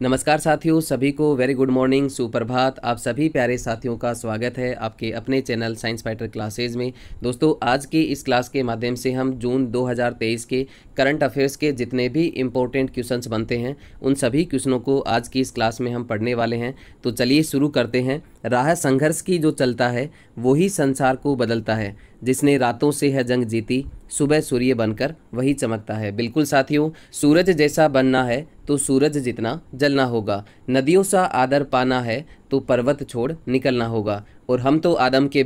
नमस्कार साथियों, सभी को वेरी गुड मॉर्निंग, सुप्रभात। आप सभी प्यारे साथियों का स्वागत है आपके अपने चैनल साइंस फाइटर क्लासेज में। दोस्तों, आज की इस क्लास के माध्यम से हम जून 2023 के करंट अफेयर्स के जितने भी इम्पोर्टेंट क्वेश्चंस बनते हैं उन सभी क्वेश्चनों को आज की इस क्लास में हम पढ़ने वाले हैं। तो चलिए शुरू करते हैं। राह संघर्ष की जो चलता है वही संसार को बदलता है, जिसने रातों से है जंग जीती, सुबह सूर्य बनकर वही चमकता है। बिल्कुल साथियों, सूरज जैसा बनना है तो सूरज जितना जलना होगा। नदियों सा आदर पाना है तो पर्वत छोड़ निकलना होगा। और हम तो आदम के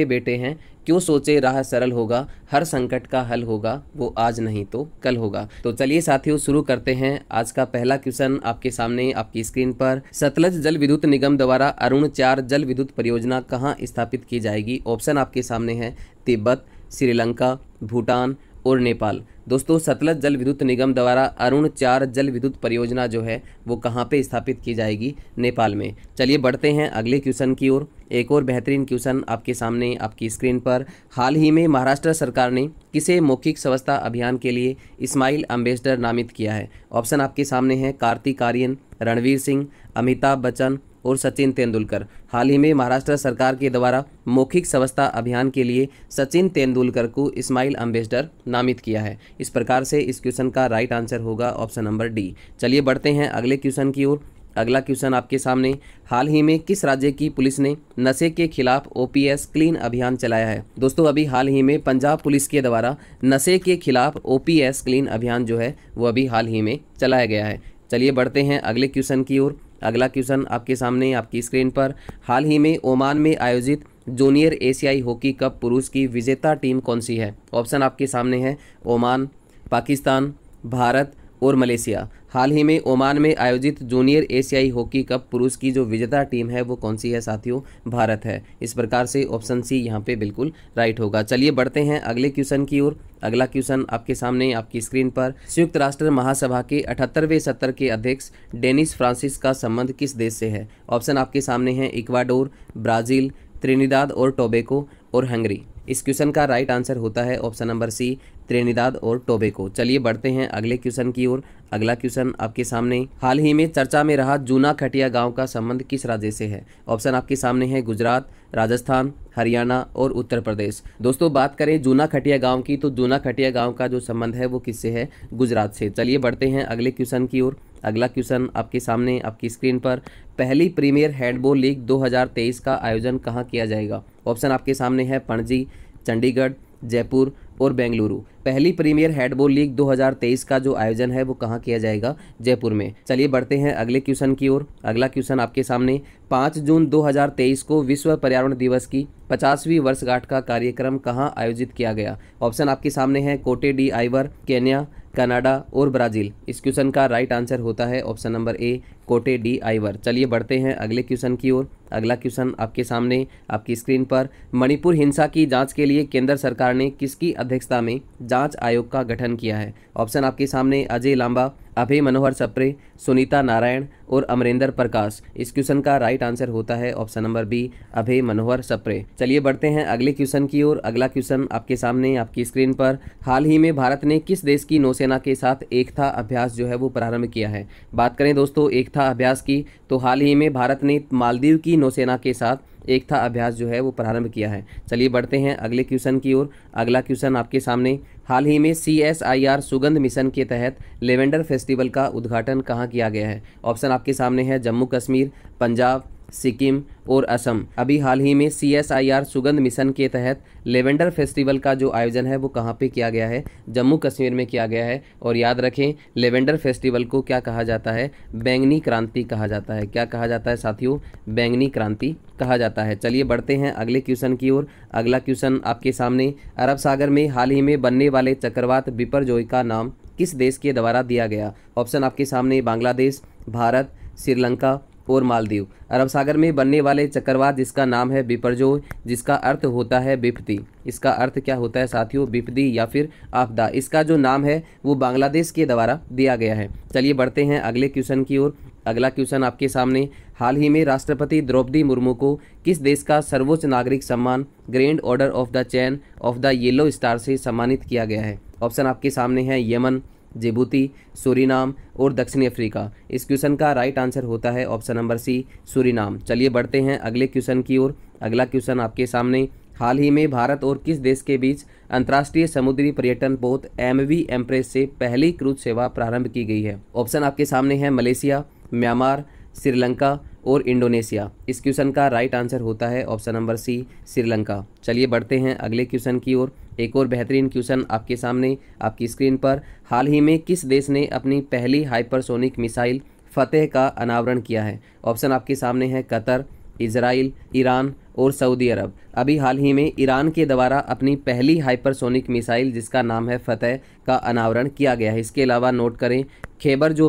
बेटे हैं, क्यों सोचे राह सरल होगा। हर संकट का हल होगा, वो आज नहीं तो कल होगा। तो चलिए साथियों शुरू करते हैं। आज का पहला क्वेश्चन आपके सामने आपकी स्क्रीन पर। सतलज जल विद्युत निगम द्वारा अरुण 4 जल विद्युत परियोजना कहाँ स्थापित की जाएगी? ऑप्शन आपके सामने है तिब्बत, श्रीलंका, भूटान और नेपाल। दोस्तों, सतलज जल विद्युत निगम द्वारा अरुण 4 जल विद्युत परियोजना जो है वो कहाँ पे स्थापित की जाएगी? नेपाल में। चलिए बढ़ते हैं अगले क्वेश्चन की ओर। एक और बेहतरीन क्वेश्चन आपके सामने आपकी स्क्रीन पर। हाल ही में महाराष्ट्र सरकार ने किसे मौखिक स्वच्छता अभियान के लिए स्माइल एम्बेसडर नामित किया है? ऑप्शन आपके सामने है कार्तिक आर्यन, रणवीर सिंह, अमिताभ बच्चन और सचिन तेंदुलकर। हाल ही में महाराष्ट्र सरकार के द्वारा मौखिक स्वच्छता अभियान के लिए सचिन तेंदुलकर को स्माइल एम्बेसडर नामित किया है। इस प्रकार से इस क्वेश्चन का राइट आंसर होगा ऑप्शन नंबर डी। चलिए बढ़ते हैं अगले क्वेश्चन की ओर। अगला क्वेश्चन आपके सामने। हाल ही में किस राज्य की पुलिस ने नशे के खिलाफ OPS क्लीन अभियान चलाया है? दोस्तों, अभी हाल ही में पंजाब पुलिस के द्वारा नशे के खिलाफ OPS क्लीन अभियान जो है वो अभी हाल ही में चलाया गया है। चलिए बढ़ते हैं अगले क्वेश्चन की ओर। अगला क्वेश्चन आपके सामने आपकी स्क्रीन पर। हाल ही में ओमान में आयोजित जूनियर एशियाई हॉकी कप पुरुष की विजेता टीम कौन सी है? ऑप्शन आपके सामने है ओमान, पाकिस्तान, भारत और मलेशिया। हाल ही में ओमान में आयोजित जूनियर एशियाई हॉकी कप पुरुष की जो विजेता टीम है वो कौन सी है साथियों? भारत है। इस प्रकार से ऑप्शन सी यहाँ पे बिल्कुल राइट होगा। चलिए बढ़ते हैं अगले क्वेश्चन की ओर। अगला क्वेश्चन आपके सामने आपकी स्क्रीन पर। संयुक्त राष्ट्र महासभा के 78वें सत्र के अध्यक्ष डेनिस फ्रांसिस का संबंध किस देश से है? ऑप्शन आपके सामने है इक्वाडोर, ब्राज़ील, त्रिनिदाद और टोबैगो और हंगरी। इस क्वेश्चन का राइट आंसर होता है ऑप्शन नंबर सी, त्रिनिदाद और टोबैगो। चलिए बढ़ते हैं अगले क्वेश्चन की ओर। अगला क्वेश्चन आपके सामने। हाल ही में चर्चा में रहा जूना खटिया गांव का संबंध किस राज्य से है? ऑप्शन आपके सामने है गुजरात, राजस्थान, हरियाणा और उत्तर प्रदेश। दोस्तों, बात करें जूना खटिया गांव की तो जूना खटिया गांव का जो संबंध है वो किससे है? गुजरात से। चलिए बढ़ते हैं अगले क्वेश्चन की ओर। अगला क्वेश्चन आपके सामने आपकी स्क्रीन पर। पहली प्रीमियर हैंडबॉल लीग 2023 का आयोजन कहाँ किया जाएगा? ऑप्शन आपके सामने है पणजी, चंडीगढ़, जयपुर और बेंगलुरु। पहली प्रीमियर हैंडबॉल लीग 2023 का जो आयोजन है वो कहाँ किया जाएगा? जयपुर में। चलिए बढ़ते हैं अगले क्वेश्चन की ओर। अगला क्वेश्चन आपके सामने। 5 जून 2023 को विश्व पर्यावरण दिवस की 50वीं वर्षगांठ का कार्यक्रम कहाँ आयोजित किया गया? ऑप्शन आपके सामने है कोटे डी आइवर, केन्या, कनाडा और ब्राज़ील। इस क्वेश्चन का राइट आंसर होता है ऑप्शन नंबर ए, कोटे डी आइवर। चलिए बढ़ते हैं अगले क्वेश्चन की ओर। अगला क्वेश्चन आपके सामने आपकी स्क्रीन पर। मणिपुर हिंसा की जांच के लिए केंद्र सरकार ने किसकी अध्यक्षता में जांच आयोग का गठन किया है? ऑप्शन आपके सामने अजय लांबा, अभय मनोहर सप्रे, सुनीता नारायण और अमरेंद्र प्रकाश। इस क्वेश्चन का राइट आंसर होता है ऑप्शन नंबर बी, अभय मनोहर सप्रे। चलिए बढ़ते हैं अगले क्वेश्चन की ओर। अगला क्वेश्चन आपके सामने आपकी स्क्रीन पर। हाल ही में भारत ने किस देश की नौसेना के साथ एकता अभ्यास जो है वो प्रारंभ किया है? बात करें दोस्तों एकता अभ्यास की तो हाल ही में भारत ने मालदीव की नौसेना के साथ एकता अभ्यास जो है वो प्रारंभ किया है। चलिए बढ़ते हैं अगले क्वेश्चन की ओर। अगला क्वेश्चन आपके सामने। हाल ही में CSIR सुगंध मिशन के तहत लेवेंडर फेस्टिवल का उद्घाटन कहाँ किया गया है? ऑप्शन आपके सामने है जम्मू कश्मीर, पंजाब, सिक्किम और असम। अभी हाल ही में CSIR सुगंध मिशन के तहत लेवेंडर फेस्टिवल का जो आयोजन है वो कहाँ पे किया गया है? जम्मू कश्मीर में किया गया है। और याद रखें लेवेंडर फेस्टिवल को क्या कहा जाता है? बैंगनी क्रांति कहा जाता है। क्या कहा जाता है साथियों? बैंगनी क्रांति कहा जाता है। चलिए बढ़ते हैं अगले क्वेश्चन की ओर। अगला क्वेश्चन आपके सामने। अरब सागर में हाल ही में बनने वाले चक्रवात बिपरजॉय का नाम किस देश के द्वारा दिया गया? ऑप्शन आपके सामने बांग्लादेश, भारत, श्रीलंका और मालदीव। अरब सागर में बनने वाले चक्रवात जिसका नाम है बिपरजॉय, जिसका अर्थ होता है विपत्ति। इसका अर्थ क्या होता है साथियों? विपत्ति या फिर आपदा। इसका जो नाम है वो बांग्लादेश के द्वारा दिया गया है। चलिए बढ़ते हैं अगले क्वेश्चन की ओर। अगला क्वेश्चन आपके सामने। हाल ही में राष्ट्रपति द्रौपदी मुर्मू को किस देश का सर्वोच्च नागरिक सम्मान grand order of the chain of the yellow star से सम्मानित किया गया है? ऑप्शन आपके सामने है यमन, जिबूती, सूरीनाम और दक्षिणी अफ्रीका। इस क्वेश्चन का राइट आंसर होता है ऑप्शन नंबर सी, सूरीनाम। चलिए बढ़ते हैं अगले क्वेश्चन की ओर। अगला क्वेश्चन आपके सामने, हाल ही में भारत और किस देश के बीच अंतर्राष्ट्रीय समुद्री पर्यटन पोत MV एम्प्रेस से पहली क्रूज सेवा प्रारंभ की गई है? ऑप्शन आपके सामने है मलेशिया, म्यांमार, श्रीलंका और इंडोनेशिया। इस क्वेश्चन का राइट आंसर होता है ऑप्शन नंबर सी, श्रीलंका। चलिए बढ़ते हैं अगले क्वेश्चन की ओर। एक और बेहतरीन क्वेश्चन आपके सामने आपकी स्क्रीन पर, हाल ही में किस देश ने अपनी पहली हाइपरसोनिक मिसाइल फतेह का अनावरण किया है? ऑप्शन आपके सामने है कतर, इजराइल, ईरान और सऊदी अरब। अभी हाल ही में ईरान के द्वारा अपनी पहली हाइपरसोनिक मिसाइल जिसका नाम है फतेह का अनावरण किया गया है। इसके अलावा नोट करें, खैबर जो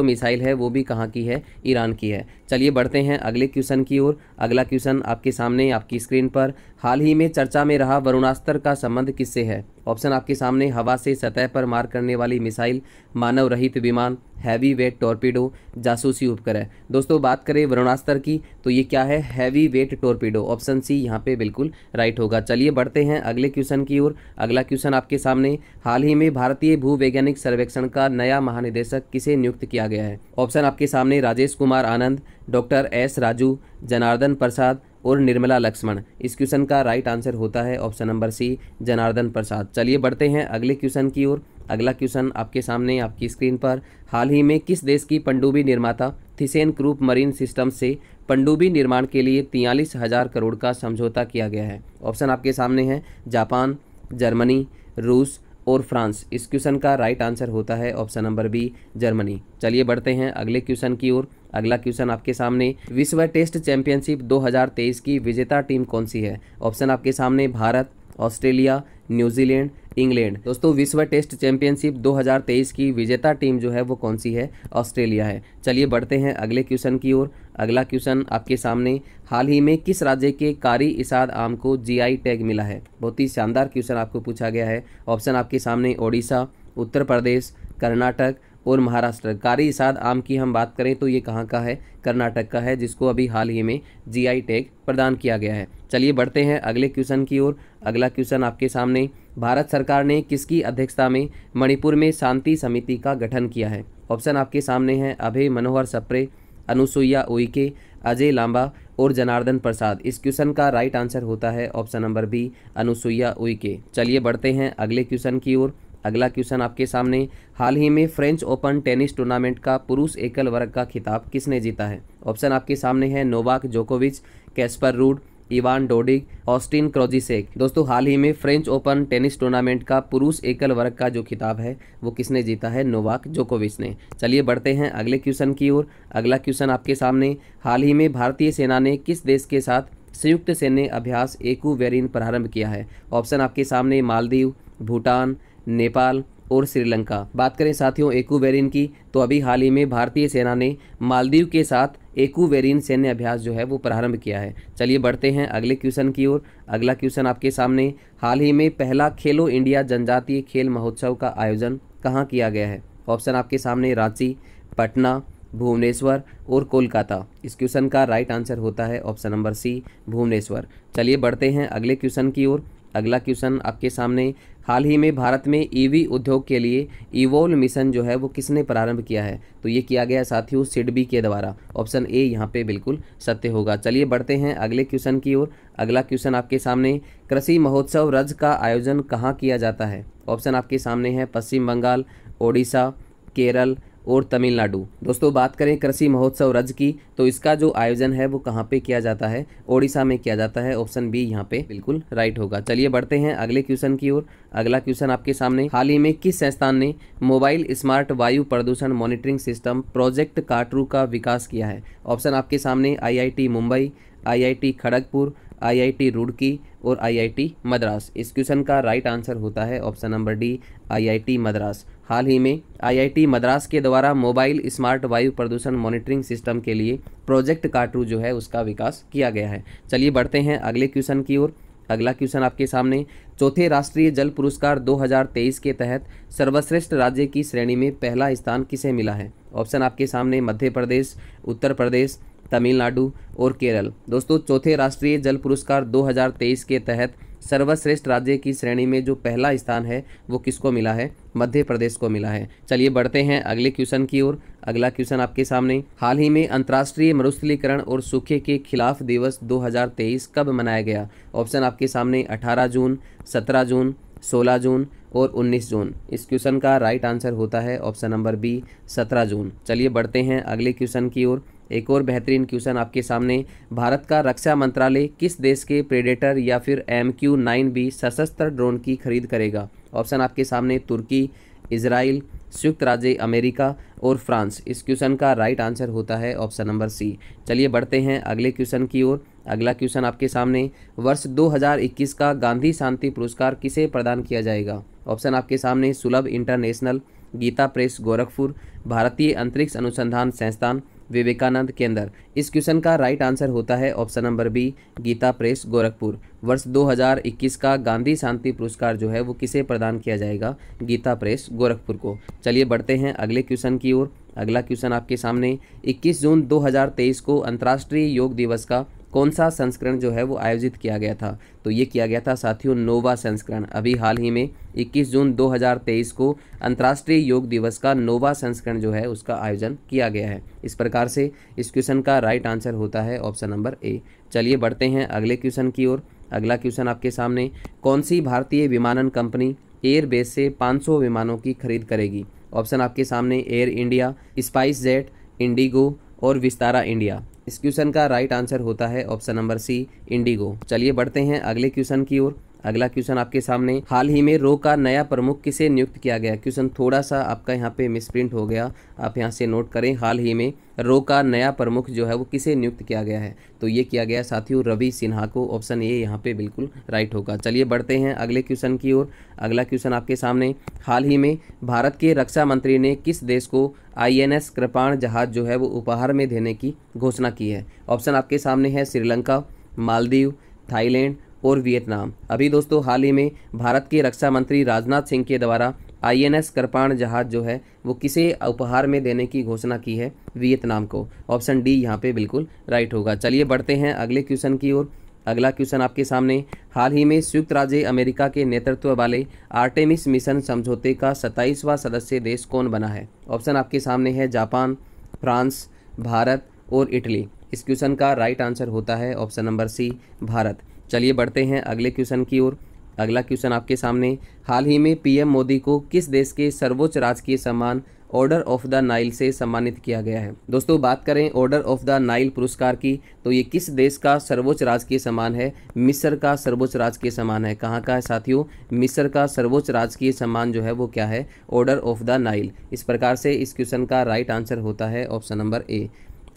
मिसाइल है वो भी कहाँ की है? ईरान की है। चलिए बढ़ते हैं अगले क्वेश्चन की ओर। अगला क्वेश्चन आपके सामने आपकी स्क्रीन पर, हाल ही में चर्चा में रहा वरुणास्त्र का संबंध किससे है? ऑप्शन आपके सामने हवा से सतह पर मार करने वाली मिसाइल, मानव रहित विमान, हैवी वेट टॉर्पीडो, जासूसी उपग्रह। दोस्तों बात करें वरुणास्त्र की तो ये क्या है? Heavy weight torpedo. Option C यहाँ पे बिल्कुल राइट होगा। चलिए बढ़ते हैं अगले क्वेश्चन की ओर। अगला क्वेश्चन आपके सामने, हाल ही में भारतीय भूवैज्ञानिक सर्वेक्षण का नया महानिदेशक किसे नियुक्त किया गया है? ऑप्शन आपके सामने राजेश कुमार आनंद, डॉक्टर S राजू, जनार्दन प्रसाद और निर्मला लक्ष्मण। इस क्वेश्चन का राइट आंसर होता है ऑप्शन नंबर सी, जनार्दन प्रसाद। चलिए बढ़ते हैं अगले क्वेश्चन की ओर। अगला क्वेश्चन आपके सामने आपकी स्क्रीन पर, हाल ही में किस देश की पनडुब्बी निर्माता थिसेन ग्रुप मरीन सिस्टम से पनडुब्बी निर्माण के लिए 43,000 करोड़ का समझौता किया गया है? ऑप्शन आपके सामने है जापान, जर्मनी, रूस और फ्रांस। इस क्वेश्चन का राइट आंसर होता है ऑप्शन नंबर बी, जर्मनी। चलिए बढ़ते हैं अगले क्वेश्चन की ओर। अगला क्वेश्चन आपके सामने, विश्व टेस्ट चैंपियनशिप 2023 की विजेता टीम कौन सी है? ऑप्शन आपके सामने भारत, ऑस्ट्रेलिया, न्यूजीलैंड, इंग्लैंड। दोस्तों विश्व टेस्ट चैंपियनशिप 2023 की विजेता टीम जो है वो कौन सी है? ऑस्ट्रेलिया है। चलिए बढ़ते हैं अगले क्वेश्चन की ओर। अगला क्वेश्चन आपके सामने, हाल ही में किस राज्य के कारी इसाद आम को GI टैग मिला है? बहुत ही शानदार क्वेश्चन आपको पूछा गया है। ऑप्शन आपके सामने ओडिशा, उत्तर प्रदेश, कर्नाटक और महाराष्ट्र। कारी इसाद आम की हम बात करें तो ये कहाँ का है? कर्नाटक का है, जिसको अभी हाल ही में GI टैग प्रदान किया गया है। चलिए बढ़ते हैं अगले क्वेश्चन की ओर। अगला क्वेश्चन आपके सामने, भारत सरकार ने किसकी अध्यक्षता में मणिपुर में शांति समिति का गठन किया है? ऑप्शन आपके सामने है अभय मनोहर सप्रे, अनुसुईया उइके, अजय लांबा और जनार्दन प्रसाद। इस क्वेश्चन का राइट आंसर होता है option number B, Anusuiya Uikey. चलिए बढ़ते हैं अगले क्वेश्चन की ओर। अगला क्वेश्चन आपके सामने, हाल ही में फ्रेंच ओपन टेनिस टूर्नामेंट का पुरुष एकल वर्ग का खिताब किसने जीता है? ऑप्शन आपके सामने है नोवाक जोकोविच, Casper Ruud, Ivan Dodig, Austin Krajicek. दोस्तों हाल ही में फ्रेंच ओपन टेनिस टूर्नामेंट का पुरुष एकल वर्ग का जो खिताब है वो किसने जीता है? नोवाक जोकोविच ने। चलिए बढ़ते हैं अगले क्वेश्चन की ओर। अगला क्वेश्चन आपके सामने, हाल ही में भारतीय सेना ने किस देश के साथ संयुक्त सैन्य अभ्यास एक्यूवेरिन प्रारंभ किया है? ऑप्शन आपके सामने मालदीव, भूटान, नेपाल और श्रीलंका। बात करें साथियों एक्यूवेरिन की तो अभी हाल ही में भारतीय सेना ने मालदीव के साथ एक्यूवेरिन सैन्य अभ्यास जो है वो प्रारंभ किया है। चलिए बढ़ते हैं अगले क्वेश्चन की ओर। अगला क्वेश्चन आपके सामने, हाल ही में पहला खेलो इंडिया जनजातीय खेल महोत्सव का आयोजन कहाँ किया गया है? ऑप्शन आपके सामने रांची, पटना, भुवनेश्वर और कोलकाता। इस क्वेश्चन का राइट आंसर होता है ऑप्शन नंबर सी, भुवनेश्वर। चलिए बढ़ते हैं अगले क्वेश्चन की ओर। अगला क्वेश्चन आपके सामने, हाल ही में भारत में EV उद्योग के लिए इवोल्व मिशन जो है वो किसने प्रारंभ किया है? तो ये किया गया साथियों सिडबी के द्वारा। ऑप्शन ए यहाँ पे बिल्कुल सत्य होगा। चलिए बढ़ते हैं अगले क्वेश्चन की ओर। अगला क्वेश्चन आपके सामने, कृषि महोत्सव रज का आयोजन कहाँ किया जाता है? ऑप्शन आपके सामने है पश्चिम बंगाल, ओडिशा, केरल और तमिलनाडु। दोस्तों बात करें कृषि महोत्सव रज की तो इसका जो आयोजन है वो कहाँ पे किया जाता है? ओडिशा में किया जाता है। ऑप्शन बी यहाँ पे बिल्कुल राइट होगा। चलिए बढ़ते हैं अगले क्वेश्चन की ओर। अगला क्वेश्चन आपके सामने, हाल ही में किस संस्थान ने मोबाइल स्मार्ट वायु प्रदूषण मॉनिटरिंग सिस्टम प्रोजेक्ट काटरू का विकास किया है? ऑप्शन आपके सामने IIT Mumbai, IIT Kharagpur, IIT Roorkee और IIT मद्रास। इस क्वेश्चन का राइट आंसर होता है option number D, IIT Madras. हाल ही में IIT मद्रास के द्वारा मोबाइल स्मार्ट वायु प्रदूषण मॉनिटरिंग सिस्टम के लिए प्रोजेक्ट काटरू जो है उसका विकास किया गया है। चलिए बढ़ते हैं अगले क्वेश्चन की ओर। अगला क्वेश्चन आपके सामने, चौथे राष्ट्रीय जल पुरस्कार 2023 के तहत सर्वश्रेष्ठ राज्य की श्रेणी में पहला स्थान किसे मिला है? ऑप्शन आपके सामने मध्य प्रदेश, उत्तर प्रदेश, तमिलनाडु और केरल। दोस्तों चौथे राष्ट्रीय जल पुरस्कार 2023 के तहत सर्वश्रेष्ठ राज्य की श्रेणी में जो पहला स्थान है वो किसको मिला है? मध्य प्रदेश को मिला है। चलिए बढ़ते हैं अगले क्वेश्चन की ओर। अगला क्वेश्चन आपके सामने, हाल ही में अंतर्राष्ट्रीय मरुस्थलीकरण और सूखे के खिलाफ दिवस 2023 कब मनाया गया? ऑप्शन आपके सामने 18 जून, 17 जून, 16 जून और 19 जून। इस क्वेश्चन का राइट आंसर होता है ऑप्शन नंबर बी, 17 जून। चलिए बढ़ते हैं अगले क्वेश्चन की ओर। एक और बेहतरीन क्वेश्चन आपके सामने, भारत का रक्षा मंत्रालय किस देश के प्रेडेटर या फिर MQ-9B सशस्त्र ड्रोन की खरीद करेगा? ऑप्शन आपके सामने तुर्की, इजराइल, संयुक्त राज्य अमेरिका और फ्रांस। इस क्वेश्चन का राइट आंसर होता है ऑप्शन नंबर सी। चलिए बढ़ते हैं अगले क्वेश्चन की ओर। अगला क्वेश्चन आपके सामने, वर्ष 2021 का गांधी शांति पुरस्कार किसे प्रदान किया जाएगा? ऑप्शन आपके सामने सुलभ इंटरनेशनल, गीता प्रेस गोरखपुर, भारतीय अंतरिक्ष अनुसंधान संस्थान, विवेकानंद केंद्र। इस क्वेश्चन का राइट आंसर होता है option number B, Gita Press Gorakhpur. वर्ष 2021 का गांधी शांति पुरस्कार जो है वो किसे प्रदान किया जाएगा? गीता प्रेस गोरखपुर को। चलिए बढ़ते हैं अगले क्वेश्चन की ओर। अगला क्वेश्चन आपके सामने, 21 जून 2023 को अंतर्राष्ट्रीय योग दिवस का कौन सा संस्करण जो है वो आयोजित किया गया था? तो ये किया गया था साथियों नोवा संस्करण। अभी हाल ही में 21 जून 2023 को अंतर्राष्ट्रीय योग दिवस का नोवा संस्करण जो है उसका आयोजन किया गया है। इस प्रकार से इस क्वेश्चन का राइट आंसर होता है ऑप्शन नंबर ए। चलिए बढ़ते हैं अगले क्वेश्चन की ओर। अगला क्वेश्चन आपके सामने, कौन सी भारतीय विमानन कंपनी एयरबेस से 500 विमानों की खरीद करेगी? ऑप्शन आपके सामने air India, spice jet, Indigo और विस्तारा इंडिया। इस क्वेश्चन का राइट आंसर होता है ऑप्शन नंबर सी, इंडिगो। चलिए बढ़ते हैं अगले क्वेश्चन की ओर। अगला क्वेश्चन आपके सामने, हाल ही में रो का नया प्रमुख किसे नियुक्त किया गया? क्वेश्चन थोड़ा सा आपका यहाँ पे मिसप्रिंट हो गया, आप यहाँ से नोट करें। हाल ही में रो का नया प्रमुख जो है वो किसे नियुक्त किया गया है? तो ये किया गया साथियों रवि सिन्हा को। ऑप्शन ए यहाँ पे बिल्कुल राइट होगा। चलिए बढ़ते हैं अगले क्वेश्चन की ओर। अगला क्वेश्चन आपके सामने, हाल ही में भारत के रक्षा मंत्री ने किस देश को INS कृपाण जहाज जो है वो उपहार में देने की घोषणा की है? ऑप्शन आपके सामने है श्रीलंका, मालदीव, थाईलैंड और वियतनाम। अभी दोस्तों हाल ही में भारत के रक्षा मंत्री राजनाथ सिंह के द्वारा INS कृपाण जहाज जो है वो किसे उपहार में देने की घोषणा की है? वियतनाम को। ऑप्शन डी यहाँ पे बिल्कुल राइट होगा। चलिए बढ़ते हैं अगले क्वेश्चन की ओर। अगला क्वेश्चन आपके सामने, हाल ही में संयुक्त राज्य अमेरिका के नेतृत्व वाले आर्टेमिस मिशन समझौते का 27वां सदस्य देश कौन बना है? ऑप्शन आपके सामने है जापान, फ्रांस, भारत और इटली। इस क्वेश्चन का राइट आंसर होता है ऑप्शन नंबर सी, भारत। चलिए बढ़ते हैं अगले क्वेश्चन की ओर। अगला क्वेश्चन आपके सामने, हाल ही में PM मोदी को किस देश के सर्वोच्च राजकीय सम्मान ऑर्डर ऑफ द नाइल से सम्मानित किया गया है? दोस्तों बात करें ऑर्डर ऑफ द नाइल पुरस्कार की, तो ये किस देश का सर्वोच्च राजकीय सम्मान है? मिस्र का सर्वोच्च राजकीय सम्मान है। कहाँ का है साथियों? मिस्र का सर्वोच्च राजकीय सम्मान जो है वो क्या है? Order of the Nile. इस प्रकार से इस क्वेश्चन का राइट आंसर होता है ऑप्शन नंबर ए।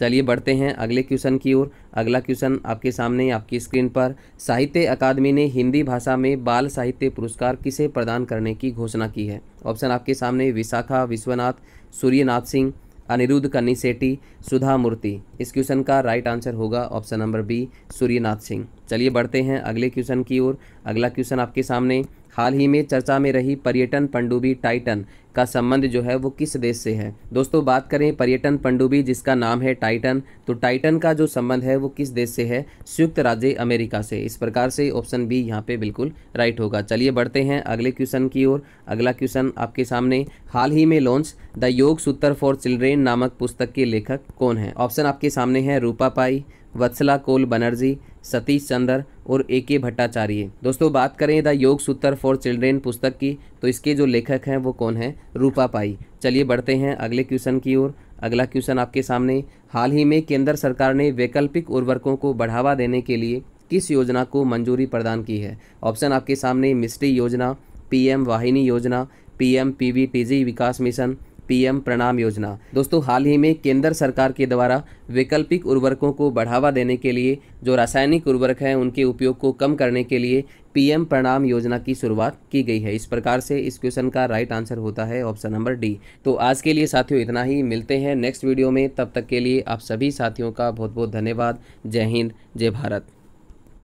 चलिए बढ़ते हैं अगले क्वेश्चन की ओर। अगला क्वेश्चन आपके सामने आपकी स्क्रीन पर, साहित्य अकादमी ने हिंदी भाषा में बाल साहित्य पुरस्कार किसे प्रदान करने की घोषणा की है? ऑप्शन आपके सामने विशाखा विश्वनाथ, सूर्यनाथ सिंह, अनिरुद्ध कनिसेट्टी, सुधा मूर्ति। इस क्वेश्चन का राइट आंसर होगा option number B, Suryanath Singh. चलिए बढ़ते हैं अगले क्वेश्चन की ओर। अगला क्वेश्चन आपके सामने, हाल ही में चर्चा में रही पर्यटन पनडुब्बी टाइटन का संबंध जो है वो किस देश से है? दोस्तों बात करें पर्यटन पनडुब्बी जिसका नाम है टाइटन, तो टाइटन का जो संबंध है वो किस देश से है? संयुक्त राज्य अमेरिका से। इस प्रकार से ऑप्शन बी यहाँ पे बिल्कुल राइट होगा। चलिए बढ़ते हैं अगले क्वेश्चन की ओर। अगला क्वेश्चन आपके सामने, हाल ही में लॉन्च द योग सूत्र फॉर चिल्ड्रेन नामक पुस्तक के लेखक कौन है? ऑप्शन आपके सामने है रूपा पाई, वत्सला कोल बनर्जी, सतीश चंद्र और AK भट्टाचार्य। दोस्तों बात करें द योग सूत्र फॉर चिल्ड्रेन पुस्तक की, तो इसके जो लेखक हैं वो कौन है? रूपा पाई। चलिए बढ़ते हैं अगले क्वेश्चन की ओर। अगला क्वेश्चन आपके सामने, हाल ही में केंद्र सरकार ने वैकल्पिक उर्वरकों को बढ़ावा देने के लिए किस योजना को मंजूरी प्रदान की है? ऑप्शन आपके सामने मिस्ट्री योजना, PM वाहिनी योजना, PM PVTG विकास मिशन, PM प्रणाम योजना। दोस्तों हाल ही में केंद्र सरकार के द्वारा वैकल्पिक उर्वरकों को बढ़ावा देने के लिए जो रासायनिक उर्वरक हैं उनके उपयोग को कम करने के लिए PM प्रणाम योजना की शुरुआत की गई है। इस प्रकार से इस क्वेश्चन का राइट आंसर होता है ऑप्शन नंबर डी। तो आज के लिए साथियों इतना ही, मिलते हैं नेक्स्ट वीडियो में। तब तक के लिए आप सभी साथियों का बहुत बहुत धन्यवाद। जय हिंद, जय भारत।